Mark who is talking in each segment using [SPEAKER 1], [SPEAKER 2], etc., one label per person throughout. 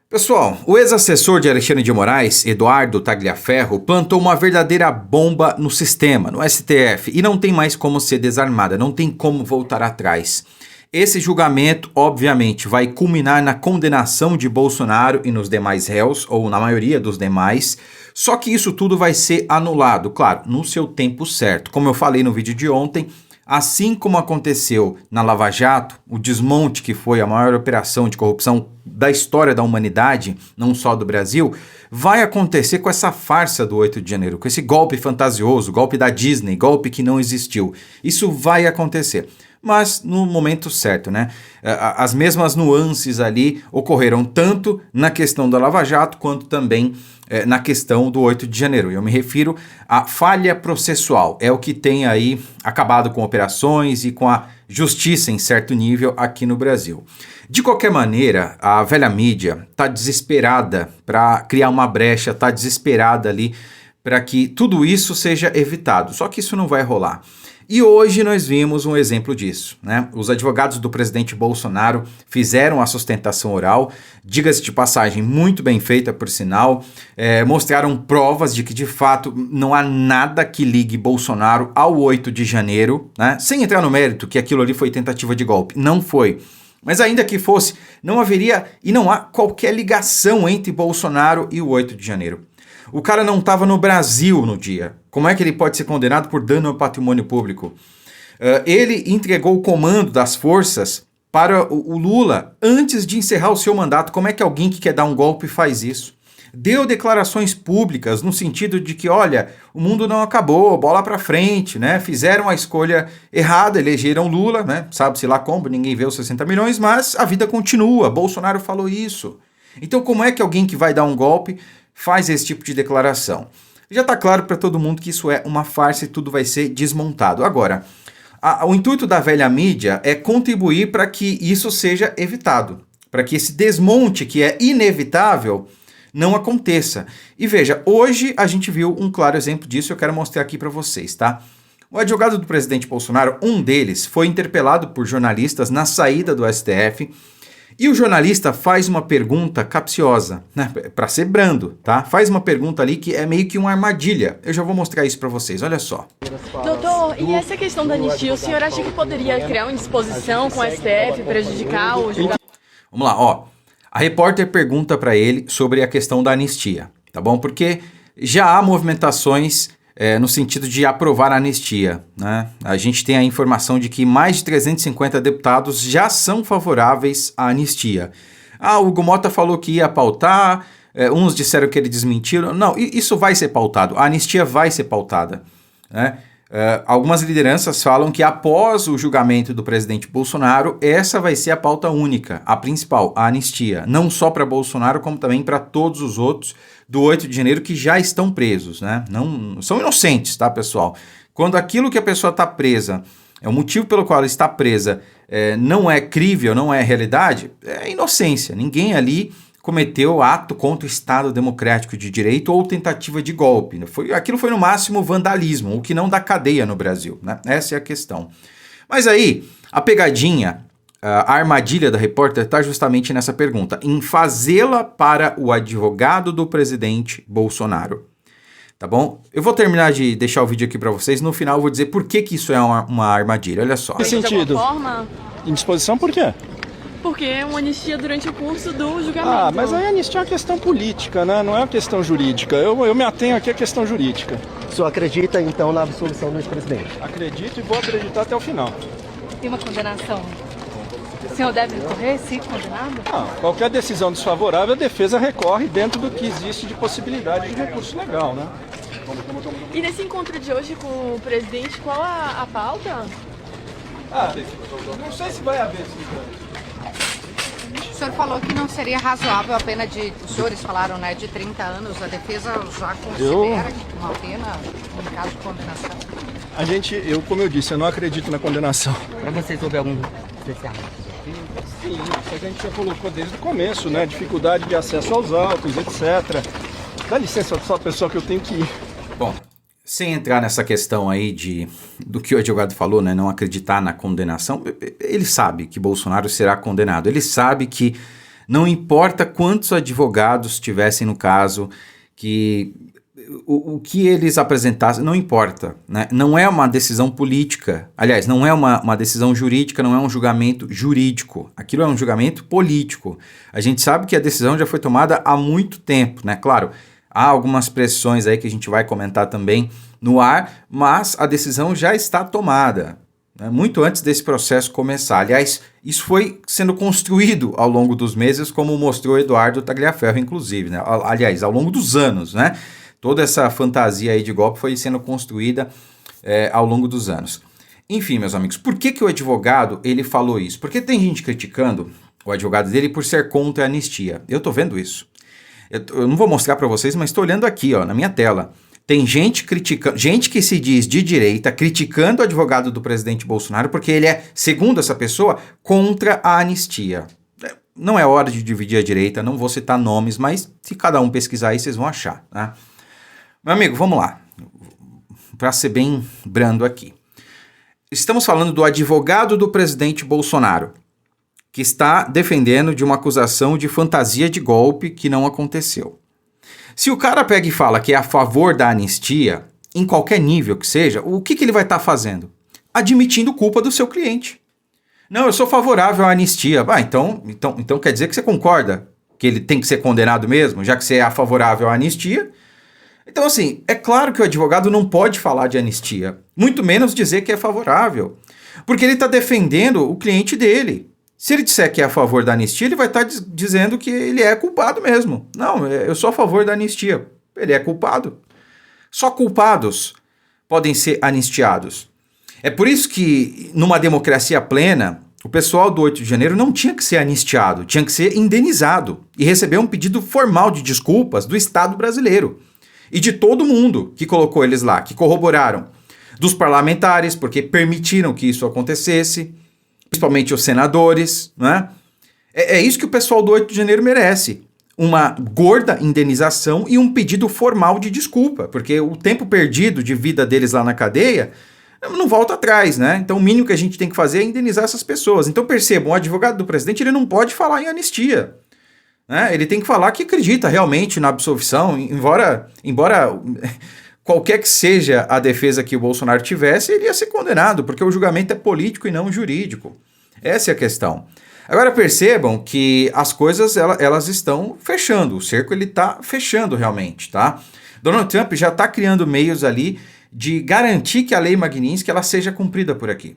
[SPEAKER 1] Pessoal, o ex-assessor de Alexandre de Moraes, Eduardo Tagliaferro, plantou uma verdadeira bomba no sistema, no STF, e não tem mais como ser desarmada, não tem como voltar atrás. Esse julgamento, obviamente, vai culminar na condenação de Bolsonaro e nos demais réus, ou na maioria dos demais, só que isso tudo vai ser anulado, claro, no seu tempo certo. Como eu falei no vídeo de ontem, assim como aconteceu na Lava Jato, o desmonte que foi a maior operação de corrupção da história da humanidade, não só do Brasil, vai acontecer com essa farsa do 8 de janeiro, com esse golpe fantasioso, golpe da Disney, golpe que não existiu. Isso vai acontecer. Mas no momento certo, né? As mesmas nuances ali ocorreram tanto na questão da Lava Jato quanto também na questão do 8 de janeiro. Eu me refiro à falha processual. É o que tem aí acabado com operações e com a justiça em certo nível aqui no Brasil. De qualquer maneira, a velha mídia está desesperada para criar uma brecha, está desesperada ali para que tudo isso seja evitado. Só que isso não vai rolar. E hoje nós vimos um exemplo disso, né? Os advogados do presidente Bolsonaro fizeram a sustentação oral, diga-se de passagem, muito bem feita por sinal, mostraram provas de que de fato não há nada que ligue Bolsonaro ao 8 de janeiro, né? Sem entrar no mérito que aquilo ali foi tentativa de golpe, não foi. Mas ainda que fosse, não haveria e não há qualquer ligação entre Bolsonaro e o 8 de janeiro. O cara não estava no Brasil no dia. Como é que ele pode ser condenado por dano ao patrimônio público? Ele entregou o comando das forças para o Lula antes de encerrar o seu mandato. Como é que alguém que quer dar um golpe faz isso? Deu declarações públicas no sentido de que, olha, o mundo não acabou, bola para frente, né? Fizeram a escolha errada, elegeram Lula, né? Sabe-se lá como, ninguém vê os 60 milhões, mas a vida continua. Bolsonaro falou isso. Então, como é que alguém que vai dar um golpe faz esse tipo de declaração? Já está claro para todo mundo que isso é uma farsa e tudo vai ser desmontado. Agora, o intuito da velha mídia é contribuir para que isso seja evitado, para que esse desmonte que é inevitável não aconteça. E veja, hoje a gente viu um claro exemplo disso, eu quero mostrar aqui para vocês, tá? O advogado do presidente Bolsonaro, um deles, foi interpelado por jornalistas na saída do STF. E o jornalista faz uma pergunta capciosa, né? Para ser brando, tá? Faz uma pergunta ali que é meio que uma armadilha. Eu já vou mostrar isso para vocês, olha só.
[SPEAKER 2] Doutor, e essa questão da anistia, o senhor acha que poderia criar uma indisposição com o STF, prejudicar o julgamento?
[SPEAKER 1] Vamos lá, ó. A repórter pergunta para ele sobre a questão da anistia, tá bom? Porque já há movimentações no sentido de aprovar a anistia, né? A gente tem a informação de que mais de 350 deputados já são favoráveis à anistia. O Hugo Mota falou que ia pautar, uns disseram que ele desmentiu. Não, isso vai ser pautado, a anistia vai ser pautada, né? Algumas lideranças falam que após o julgamento do presidente Bolsonaro, essa vai ser a pauta única, a principal, a anistia. Não só para Bolsonaro, como também para todos os outros do 8 de janeiro que já estão presos, né? Não, são inocentes, tá, pessoal? Quando aquilo que a pessoa está presa, o motivo pelo qual ela está presa não é crível, não é realidade, é inocência. Ninguém ali cometeu ato contra o Estado Democrático de Direito ou tentativa de golpe. Aquilo foi no máximo vandalismo, o que não dá cadeia no Brasil, né? Essa é a questão. Mas aí, a pegadinha, a armadilha da repórter está justamente nessa pergunta, em fazê-la para o advogado do presidente Bolsonaro. Tá bom? Eu vou terminar de deixar o vídeo aqui para vocês, no final eu vou dizer por que isso é uma armadilha, olha só.
[SPEAKER 3] Que sentido?
[SPEAKER 2] De alguma forma?
[SPEAKER 3] Indisposição por quê?
[SPEAKER 2] Porque é uma anistia durante o curso do julgamento.
[SPEAKER 3] Mas aí a anistia é uma questão política, né? Não é uma questão jurídica. Eu me atenho aqui à questão jurídica.
[SPEAKER 4] O senhor acredita, então, na absolvição do ex-presidente?
[SPEAKER 3] Acredito e vou acreditar até o final.
[SPEAKER 5] Tem uma condenação. O senhor deve correr, se condenado?
[SPEAKER 3] Qualquer decisão desfavorável, a defesa recorre dentro do que existe de possibilidade de recurso legal, né?
[SPEAKER 2] E nesse encontro de hoje com o presidente, qual a pauta?
[SPEAKER 3] Não sei se vai haver esse.
[SPEAKER 5] O senhor falou que não seria razoável a pena os senhores falaram, né, de 30 anos, a defesa já considera uma pena, no caso de condenação?
[SPEAKER 3] Como eu disse, eu não acredito na condenação.
[SPEAKER 4] Para vocês houve algum especial?
[SPEAKER 3] Sim, isso a gente já colocou desde o começo, né? Dificuldade de acesso aos autos, etc. Dá licença só, pessoal, que eu tenho que ir.
[SPEAKER 1] Bom, sem entrar nessa questão aí do que o advogado falou, né, não acreditar na condenação, ele sabe que Bolsonaro será condenado, ele sabe que Não importa quantos advogados tivessem no caso, que o que eles apresentassem, não importa, né? Não é uma decisão política, aliás, não é uma decisão jurídica, não é um julgamento jurídico, aquilo é um julgamento político. A gente sabe que a decisão já foi tomada há muito tempo, né? Claro, há algumas pressões aí que a gente vai comentar também no ar, mas a decisão já está tomada, né? Muito antes desse processo começar. Aliás, isso foi sendo construído ao longo dos meses, como mostrou Eduardo Tagliaferro, inclusive, né? Aliás, ao longo dos anos, né? Toda essa fantasia aí de golpe foi sendo construída ao longo dos anos. Enfim, meus amigos, por que o advogado ele falou isso? Porque tem gente criticando o advogado dele por ser contra a anistia. Eu tô vendo isso. Eu não vou mostrar para vocês, mas estou olhando aqui, ó, na minha tela. Tem gente criticando, gente que se diz de direita, criticando o advogado do presidente Bolsonaro porque ele é, segundo essa pessoa, contra a anistia. Não é hora de dividir a direita, não vou citar nomes, mas se cada um pesquisar aí, vocês vão achar, né? Meu amigo, vamos lá. Para ser bem brando aqui. Estamos falando do advogado do presidente Bolsonaro, que está defendendo de uma acusação de fantasia de golpe que não aconteceu. Se o cara pega e fala que é a favor da anistia, em qualquer nível que seja, o que ele vai estar fazendo? Admitindo culpa do seu cliente. Não, eu sou favorável à anistia. Então quer dizer que você concorda que ele tem que ser condenado mesmo, já que você é favorável à anistia? Então, assim, é claro que o advogado não pode falar de anistia, muito menos dizer que é favorável, porque ele está defendendo o cliente dele. Se ele disser que é a favor da anistia, ele vai estar dizendo que ele é culpado mesmo. Não, eu sou a favor da anistia. Ele é culpado. Só culpados podem ser anistiados. É por isso que, numa democracia plena, o pessoal do 8 de janeiro não tinha que ser anistiado, tinha que ser indenizado e receber um pedido formal de desculpas do Estado brasileiro. E de todo mundo que colocou eles lá, que corroboraram. Dos parlamentares, porque permitiram que isso acontecesse, principalmente os senadores, né? É isso que o pessoal do 8 de janeiro merece. Uma gorda indenização e um pedido formal de desculpa, porque o tempo perdido de vida deles lá na cadeia não volta atrás, né? Então o mínimo que a gente tem que fazer é indenizar essas pessoas. Então percebam, o advogado do presidente ele não pode falar em anistia. Né? Ele tem que falar que acredita realmente na absolvição, embora qualquer que seja a defesa que o Bolsonaro tivesse, ele ia ser condenado, porque o julgamento é político e não jurídico. Essa é a questão. Agora percebam que as coisas elas estão fechando, o cerco ele está fechando realmente, tá? Donald Trump já está criando meios ali de garantir que a lei Magnitsky ela seja cumprida por aqui.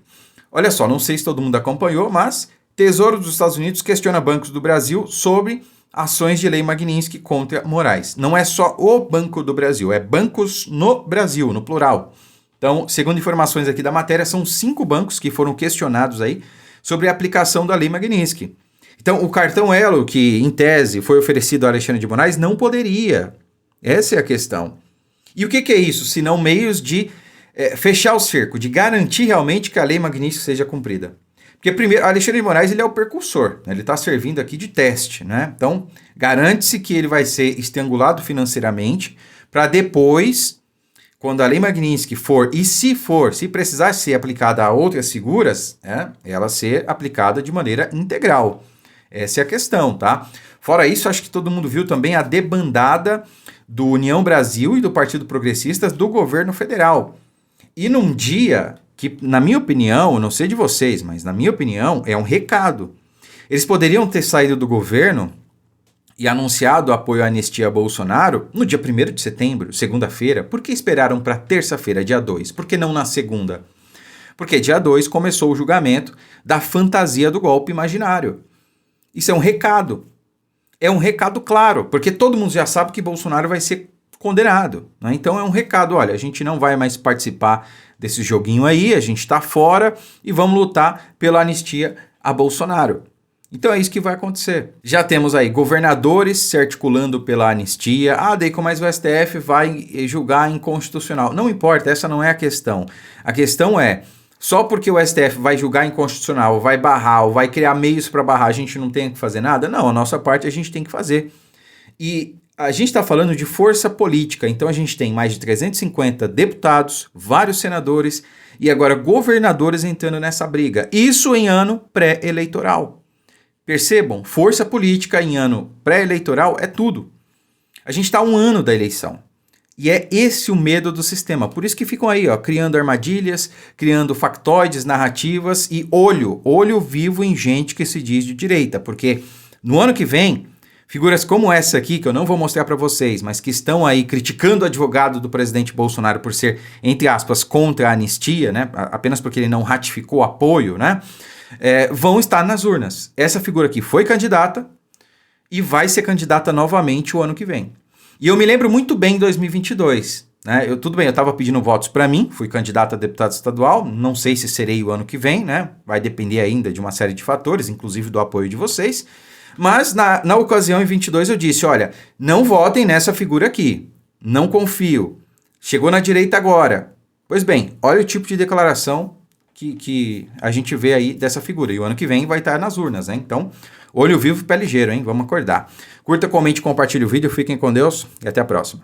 [SPEAKER 1] Olha só, não sei se todo mundo acompanhou, mas Tesouro dos Estados Unidos questiona bancos do Brasil sobre ações de lei Magnitsky contra Moraes. Não é só o Banco do Brasil, é bancos no Brasil, no plural. Então, segundo informações aqui da matéria, são 5 bancos que foram questionados aí sobre a aplicação da lei Magnitsky. Então, o cartão Elo, que em tese foi oferecido a Alexandre de Moraes, não poderia. Essa é a questão. E o que é isso? Senão meios de fechar o cerco, de garantir realmente que a lei Magnitsky seja cumprida. Porque primeiro, Alexandre de Moraes ele é o precursor, né? Ele está servindo aqui de teste, né? Então, garante-se que ele vai ser estrangulado financeiramente para depois, quando a lei Magnitsky for, e se precisar ser aplicada a outras figuras, né? Ela ser aplicada de maneira integral. Essa é a questão, tá? Fora isso, acho que todo mundo viu também a debandada do União Brasil e do Partido Progressista do governo federal. E num dia que, na minha opinião, não sei de vocês, mas na minha opinião, é um recado. Eles poderiam ter saído do governo e anunciado o apoio à anistia a Bolsonaro no dia 1º de setembro, segunda-feira. Por que esperaram para terça-feira, dia 2? Por que não na segunda? Porque dia 2 começou o julgamento da fantasia do golpe imaginário. Isso é um recado. É um recado claro, porque todo mundo já sabe que Bolsonaro vai ser condenado, né? Então é um recado, olha, a gente não vai mais participar desse joguinho aí, a gente está fora e vamos lutar pela anistia a Bolsonaro. Então é isso que vai acontecer. Já temos aí governadores se articulando pela anistia. Deiko, mas o STF vai julgar inconstitucional. Não importa, essa não é a questão. A questão é, só porque o STF vai julgar inconstitucional, vai barrar, ou vai criar meios para barrar, a gente não tem que fazer nada? Não, a nossa parte a gente tem que fazer. E a gente está falando de força política, então a gente tem mais de 350 deputados, vários senadores e agora governadores entrando nessa briga. Isso em ano pré-eleitoral. Percebam, força política em ano pré-eleitoral é tudo. A gente está a um ano da eleição. E é esse o medo do sistema. Por isso que ficam aí, ó, criando armadilhas, criando factoides, narrativas e olho vivo em gente que se diz de direita. Porque no ano que vem, figuras como essa aqui, que eu não vou mostrar para vocês, mas que estão aí criticando o advogado do presidente Bolsonaro por ser, entre aspas, contra a anistia, né? Apenas porque ele não ratificou o apoio, né? Vão estar nas urnas. Essa figura aqui foi candidata e vai ser candidata novamente o ano que vem. E eu me lembro muito bem em 2022, né? Tudo bem, eu estava pedindo votos para mim, fui candidato a deputado estadual, não sei se serei o ano que vem, né? Vai depender ainda de uma série de fatores, inclusive do apoio de vocês. Mas na ocasião, em 22, eu disse, olha, não votem nessa figura aqui, não confio. Chegou na direita agora. Pois bem, olha o tipo de declaração que a gente vê aí dessa figura. E o ano que vem vai estar nas urnas, né? Então, olho vivo e pé ligeiro, hein? Vamos acordar. Curta, comente, compartilhe o vídeo. Fiquem com Deus e até a próxima.